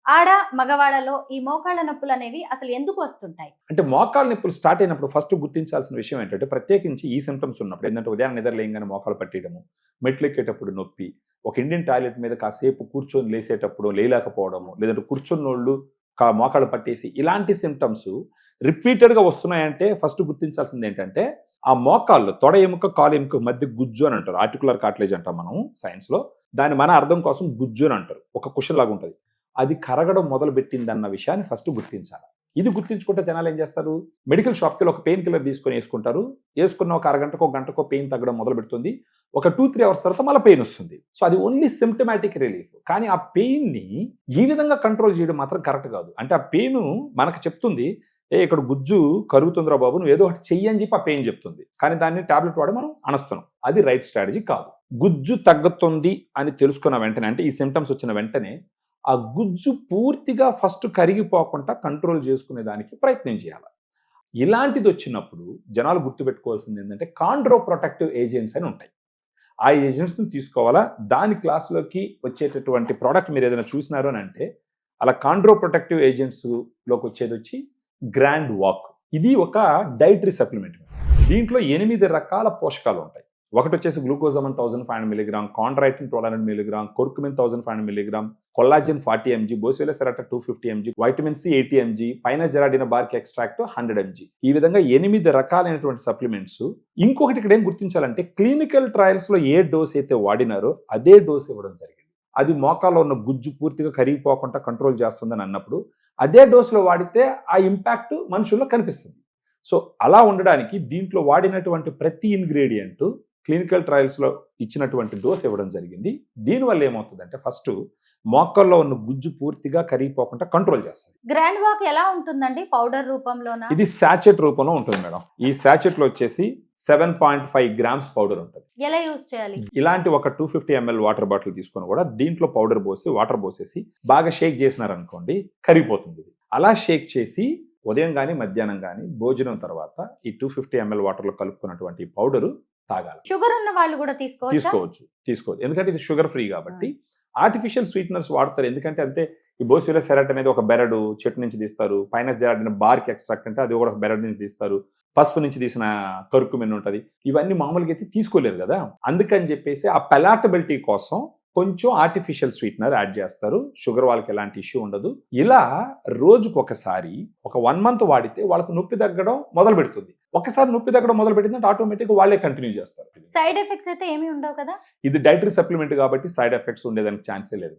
ఆడ, మగవాళ్ళలో ఈ మోకాళ్ళ నొప్పులనేవి అసలు ఎందుకు వస్తుంటాయి? అంటే మోకాళ్ళ నొప్పులు స్టార్ట్ అయినప్పుడు ఫస్ట్ గుర్తించాల్సిన విషయం ఏంటంటే, ప్రత్యేకించి ఈ సింప్టమ్స్ ఉన్నప్పుడు ఏంటంటే, ఉదయాన్నే నిద్ర లేయంగానే మోకాలు పట్టేయడము, మెట్లెక్కేటప్పుడు నొప్పి, ఒక ఇండియన్ టాయిలెట్ మీద కాసేపు కూర్చొని లేసేటప్పుడు లేయలేకపోవడము, లేదంటే కూర్చున్నోళ్ళు మోకాళ్ళు పట్టేసి ఇలాంటి సింప్టమ్స్ రిపీటెడ్‌గా వస్తున్నాయంటే ఫస్ట్ గుర్తించాల్సింది ఏంటంటే, ఆ మోకాళ్ళు తొడ ఎముక, కాలు ఎముక మధ్య గుజ్జు అని అంటారు. ఆర్టిక్యులర్ కార్టిలేజ్ అంటాం మనం సైన్స్‌లో. దాన్ని మన అర్థం కోసం గుజ్జు అని అంటారు. ఒక కుషన్ లాగా ఉంటది. అది కరగడం మొదలుపెట్టిందన్న విషయాన్ని ఫస్ట్ గుర్తించాలి. ఇది గుర్తించుకుంటే జనాలు ఏం చేస్తారు? మెడికల్ షాప్‌కెళ్ళి ఒక పెయిన్ కిల్లర్ తీసుకొని యేసుకుంటారు. యేసుకున్న ఒక అరగంటకో, గంటకో పెయిన్ తగ్గడం మొదలుపెడుతుంది. ఒక 2, 3 అవర్స్ తర్వాత మళ్ళీ పెయిన్ వస్తుంది. సో అది ఓన్లీ సింప్టమాటిక్ రిలీఫ్. కానీ ఆ పెయిన్‌ని ఈ విధంగా కంట్రోల్ చేయడం మాత్రం కరెక్ట్ కాదు. అంటే ఆ పెయిన్ మనకు చెప్తుంది, ఇక్కడ గుజ్జు కరుగుతుందిరా బాబు, నువ్వు ఏదో ఒకటి చెయ్యి అని చెప్పి ఆ పెయిన్ చెప్తుంది. కానీ దాన్ని టాబ్లెట్ వాడి మనం అణస్తున్నాం. అది రైట్ స్ట్రాటజీ కాదు. గుజ్జు తగ్గుతుంది అని తెలుసుకున్న వెంటనే, అంటే ఈ సింప్టమ్స్ వచ్చిన వెంటనే ఆ గుజ్జు పూర్తిగా ఫస్ట్ కరిగిపోకుండా కంట్రోల్ చేసుకునే దానికి ప్రయత్నం చేయాలి. ఇలాంటిది వచ్చినప్పుడు జనాలు గుర్తుపెట్టుకోవాల్సింది ఏంటంటే, కాండ్రో ప్రొటెక్టివ్ ఏజెంట్స్ అని ఉంటాయి. ఆ ఏజెంట్స్ని తీసుకోవాలా. దాని క్లాస్లోకి వచ్చేటటువంటి ప్రోడక్ట్ మీరు ఏదైనా చూసినారు అని అంటే, అలా కాండ్రో ప్రొటెక్టివ్ ఏజెంట్స్లోకి వచ్చేది వచ్చి గ్రాండ్ వాక్. ఇది ఒక డైటరీ సప్లిమెంట్. దీంట్లో 8 రకాల పోషకాలు ఉంటాయి. ఒకటి వచ్చేసి glucosamine 1500 milligram, chondroitin 1200 milligram, curcumin 1500 milligram, collagen 40 mg, boswellia serrata 250 mg, vitamin C 80 mg, పైనజెరాడిన బార్క్ ఎక్స్ట్రాక్ట్ 100 mg. ఈ విధంగా 8 రకాలైనటువంటి సప్లిమెంట్స్. ఇంకొకటి ఇక్కడ ఏం గుర్తించాలంటే, క్లినికల్ ట్రయల్స్ లో ఏ డోస్ అయితే వాడినారో అదే డోస్ ఇవ్వడం జరిగింది. అది మోకాల్లో ఉన్న గుజ్జు పూర్తిగా కరిగిపోకుండా కంట్రోల్ చేస్తుందని అన్నప్పుడు అదే డోసులో వాడితే ఆ ఇంపాక్ట్ మనుషుల్లో కనిపిస్తుంది. సో అలా ఉండడానికి దీంట్లో వాడినటువంటి ప్రతి ఇంగ్రీడియంట్ క్లినికల్ ట్రయల్స్లో ఇచ్చినటువంటి డోస్ ఇవ్వడం జరిగింది. దీనివల్ల ఏమవుతుందంటే, ఫస్ట్ మోకాల్లో ఉన్న గుజ్జు పూర్తిగా కరిగిపోకుండా కంట్రోల్ చేస్తుంది. గ్రాండ్ వాక్ ఎలా ఉంటుందండి? పౌడర్ రూపంలోనా? ఇది సాచెట్ రూపంలో ఉంటుంది మేడం. ఈ సాచెట్ లో వచ్చేసి 7.5 గ్రామ్స్ పౌడర్ ఉంటుంది. ఎలా యూజ్ చేయాలి? ఇలాంటి ఒక 250 ml వాటర్ బాటిల్ తీసుకొని కూడా దీంట్లో పౌడర్ పోసి, వాటర్ పోసేసి బాగా షేక్ చేసినారనుకోండి, కరిగిపోతుంది. అలా షేక్ చేసి ఉదయం కానీ మధ్యాహ్నం కానీ భోజనం తర్వాత ఈ 250 ml వాటర్లో కలుపుకున్నటువంటి పౌడరు తాగాలి. షుగర్ ఉన్న వాళ్ళు కూడా తీసుకోవచ్చు. ఎందుకంటే ఇది షుగర్ ఫ్రీ కాబట్టి. ఆర్టిఫిషియల్ స్వీట్నర్స్ వాడతారు. ఎందుకంటే అంతే, ఈ బోసిలెసెరాటా అనేది ఒక బెరడు చెట్టు నుంచి తీస్తారు. పైనజెరాడిన బార్క్ ఎక్స్ట్రాక్ట్ అంటే అది కూడా ఒక బెరడు నుంచి తీస్తారు. పసుపు నుంచి తీసిన కర్కుమిన్ ఉంటుంది. ఇవన్నీ మామూలుగా అయితే తీసుకోలేరు కదా. అందుకని చెప్పేసి ఆ పెలాటబిలిటీ కోసం కొంచెం ఆర్టిఫిషియల్ స్వీట్నర్ యాడ్ చేస్తారు. షుగర్ వాళ్ళకి ఎలాంటి ఇష్యూ ఉండదు. ఇలా రోజుకు ఒకసారి ఒక 1 month వాడితే వాళ్ళకు నొప్పి తగ్గడం మొదలు పెడుతుంది. ఒకసారి నొప్పి తగ్గడం మొదలు పెట్టిందంటే ఆటోమేటిక్గా వాళ్ళే కంటిన్యూ చేస్తారు. సైడ్ ఎఫెక్ట్స్ అయితే ఏమీ ఉండవు కదా. ఇది డైటరీ సప్లిమెంట్ కాబట్టి సైడ్ ఎఫెక్ట్స్ ఉండేదానికి ఛాన్సే లేదు.